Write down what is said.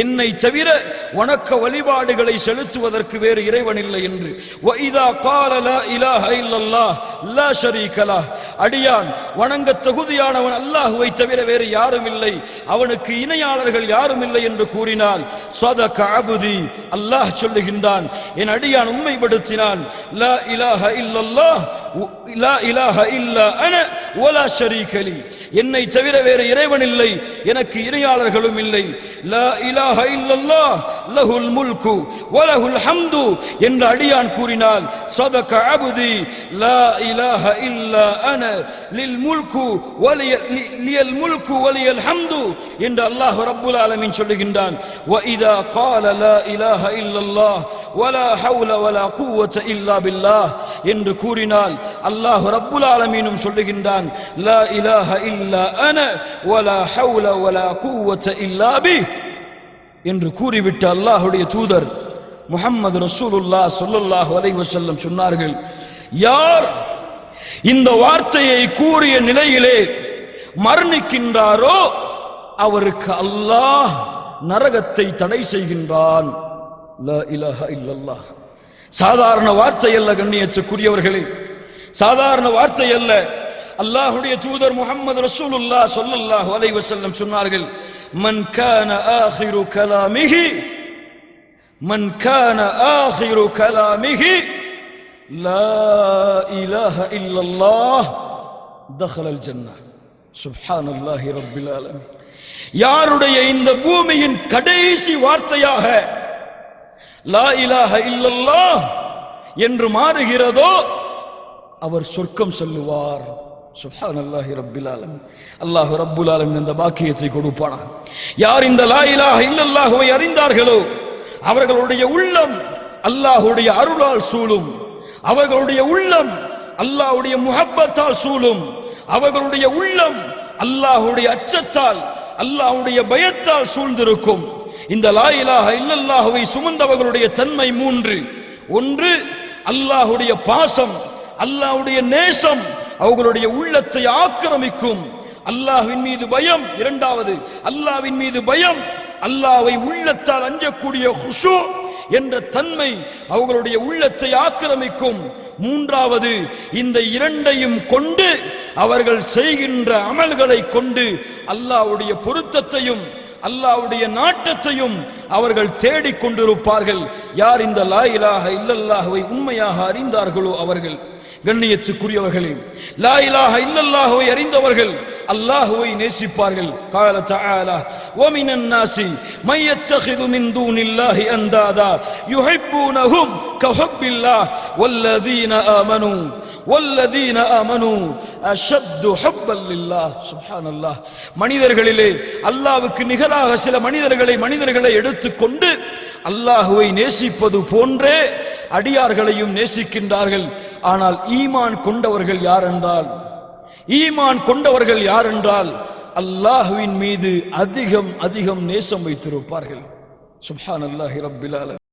என்னை தவிர வணக்க வழிபாடுகளை செலுத்துவதற்கு வேறு இறைவன் இல்லை என்று. அடியான் வணங்க தகுதியானவன் அல்லாஹுவை தவிர வேறு யாரும் இல்லை, அவனுக்கு இணையாளர்கள் யாரும் இல்லை என்று கூறினால் ஸதக அப்தி, அல்லாஹ் சொல்லுகின்றான் என் அடியான் உண்மைப்படுத்தினான். லா இலாஹ இல்லல்லாஹ் லா இலாஹ இல்லா அன வலா ஷரீக லி, என்னை தவிர வேறு இறைவன் இல்லை, எனக்கு இணையாளர்களும் இல்லை. லா இலாஹ இல்லல்லாஹ் லஹுல் முல்கு வலஹுல் ஹம்து என்று அடியான் கூறினால் ஸதக அப்தி லா இலாஹ இல்லா அன லில் முல்கு லியல் முல்கு வலியல் ஹம்து என்று அல்லாஹ் ரப்புல் ஆலமீன் சொல்லுகின்றான். வ இதா قال لا اله الا الله ولا حول ولا قوه الا بالله என்று கூறினால் அல்லாஹ் ரப்புல் ஆலமீனும் சொல்லுகின்றான் லா இலாஹ இல்லா அன வலா ஹவுல வலா குவத இல்லா பி என்று கூறிவிட்டு அல்லாஹ்வுடைய தூதர் முஹம்மது ரசூலுல்லாஹ் ஸல்லல்லாஹு அலைஹி வஸல்லம் சொன்னார்கள், யார் இந்த வார்த்தையை கூறிய நிலையிலே மரணிக்கின்றாரோ அவருக்கு அல்லாஹ் நரகத்தை தடை செய்கின்றான். லா இலாஹ இல்லல்லாஹ் சாதாரண வார்த்தை அல்ல கண்ணியத்துக்குரியவர்களே, சாதாரண வார்த்தை அல்ல. அல்லாஹ்வுடைய தூதர் முஹம்மது ரசூலுல்லாஹ் ஸல்லல்லாஹு அலைஹி வஸல்லம் சொன்னார்கள், மன் கான ஆகிரு கலாமிஹி லா இலாஹ இல்லல்லாஹ் தഖலல் ஜன்னah. சுப்ஹானல்லாஹி ரப்பில் ஆலமீன். யாருடைய இந்த பூமியின் கடைசி வார்த்தையாக லா இலாஹ இல்லல்லாஹ் என்று மாறுகிறதோ அவர் சொர்க்கம் செல்லுவார். சுப்ஹானல்லாஹி ரப்பில் ஆலமீன். அல்லாஹ் ரப்புல் ஆலமீன் இந்த பாக்கியத்தை கொடுப்பானாக. யார் இந்த லா இலாஹ இல்லல்லாஹ்வை அறிந்தார்களோ அவர்களுடைய உள்ளம் அல்லாஹ்வுடைய அருளால் சூழும், அவர்களுடைய உள்ளம் அல்லாஹ்வுடைய முஹப்பத்தால் சூழும், அவர்களுடைய உள்ளம் அல்லாஹ்வுடைய அச்சத்தால் அல்லாஹ்வுடைய பயத்தால் சூழ்ந்திருக்கும். இந்த லா இலாஹ இல்லல்லாஹ்வை சுமந்தவர்களுடைய தன்மை மூன்று. ஒன்று, அல்லாஹ்வுடைய பாசம், அல்லாஹ்வுடைய நேசம் அவர்களுடைய உள்ளத்தை ஆக்கிரமிக்கும். அல்லாஹ்வின் மீது பயம். இரண்டாவது, அல்லாஹ்வின் மீது பயம், அல்லாஹ்வை உள்ளத்தால் அஞ்சக்கூடிய குஷூ என்ற தன்மை அவர்களுடைய உள்ளத்தை ஆக்கிரமிக்கும். மூன்றாவது, இந்த இரண்டையும் கொண்டு அவர்கள் செய்கின்ற அமல்களை கொண்டு அல்லாஹ்வுடைய பொருத்தத்தையும் அல்லாஹ்வுடைய நாட்டத்தையும் அவர்கள் தேடிக் கொண்டிருப்பார்கள். யார் இந்த லா இலாஹ இல்லல்லாஹ்வை உண்மையாக அறிந்தார்களோ அவர்கள். கண்ணியத்துக்குரியவர்களே, லா இலாஹ இல்லல்லாஹ்வை அறிந்தவர்கள் அல்லாஹ்வை நேசிப்பார்கள். قال تعالى ومن الناس من يتخذ من دون الله اندادا يحبونهم كحب الله والذين آمنوا أشد حبا لله. சுப்ஹானல்லாஹ். மனிதர்களிலே அல்லாஹ்வுக்கு நிகராக சில மனிதர்களை எடுத்துக்கொண்டு அல்லாஹ்வை நேசிப்பது போன்றே அடியார்களையும் நேசிக்கின்றார்கள். ஆனால் ஈமான் கொண்டவர்கள் யார் என்றால் அல்லாஹ்வின் மீது அதிகம் நேசம் வைத்திருப்பார்கள். சுப்ஹானல்லாஹி ரப்பில் ஆலமீன்.